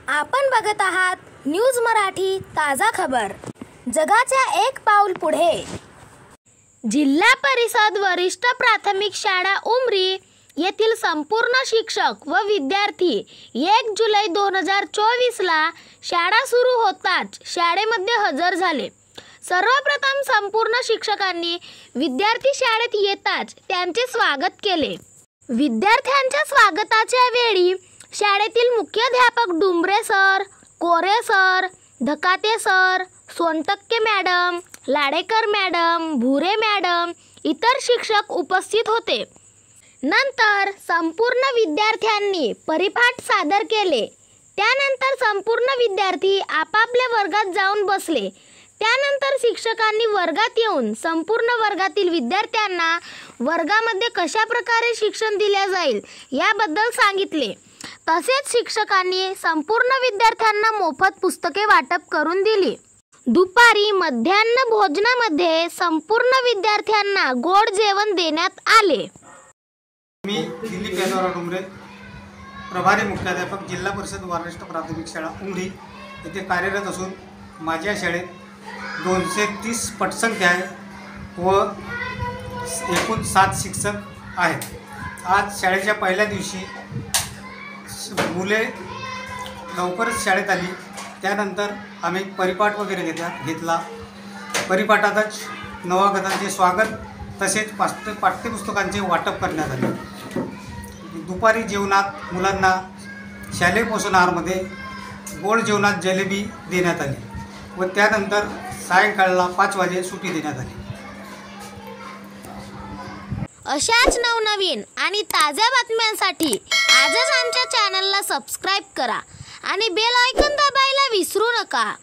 आपण बघत आहात न्यूज मराठी ताजा खबर। जगाच्या एक पाऊल पुढे। जिल्हा परिषद वरिष्ठ प्राथमिक शाळा उमरी येथील संपूर्ण शिक्षक व विद्यार्थी 1 जुलै 2024 ला शाळा सुरू होताच शाळेमध्ये हजर झाले। सर्वप्रथम संपूर्ण शिक्षकांनी विद्यार्थी शाळेत येताच त्यांचे स्वागत केले। विद्यार्थ्यांच्या स्वागताच्या वेळी शाळेतील मुख्याध्यापक Dumbare sir, Kore sir, Dhakate sir, Sontakke madam, Ladekar madam, Bhure madam इतर शिक्षक उपस्थित होते। नंतर संपूर्ण विद्यार्थ्यांनी परिपाठ सादर केले। त्यानंतर संपूर्ण विद्यार्थी आपापल्या वर्गात जाऊन बसले। त्यानंतर शिक्षकांनी वर्गात येऊन संपूर्ण वर्गातील विद्यार्थ्यांना वर्गामध्ये कशा प्रकारे शिक्षण दिले जाईल याबद्दल सांगितले। तसेच शिक्षकांनी संपूर्ण विद्यार्थ्यांना मोफत पुस्तके वाटप करून दिली। दुपारी मध्यान्ह भोजनामध्ये संपूर्ण विद्यार्थ्यांना गोड जेवण देण्यात आले। मी दिलीप यादव डुंबरे, प्रभारी मुख्याध्यापक जिल्हा परिषद वरिष्ठ प्राथमिक शाळा उमरी येथे कार्यरत असून माझ्या शाळेत 230 पटसंख्या आहे व एकूण 7 शिक्षक आहेत। आज शाळेच्या पहिल्या दिवशी मुले लवकरच शाळेत आली। त्यानंतर आम्ही परिपाठ वगैरे घेतला। परिपाठातच नवागतांचे स्वागत तसेच पाठ्यपुस्तकांचे वाटप करण्यात आले। दुपारी जेवणात मुलांना शालेय पोषण आहारमध्ये गोड जेवणात जिलेबी देण्यात आली व त्यानंतर सायंकाळला 5 वाजे सुट्टी देण्यात आली। अशाच नवनवीन आणि ताज्या बातम्यांसाठी आजच आमच्या चॅनलला सबस्क्राइब करा आणि बेल आयकॉन दाबायला विसरू नका।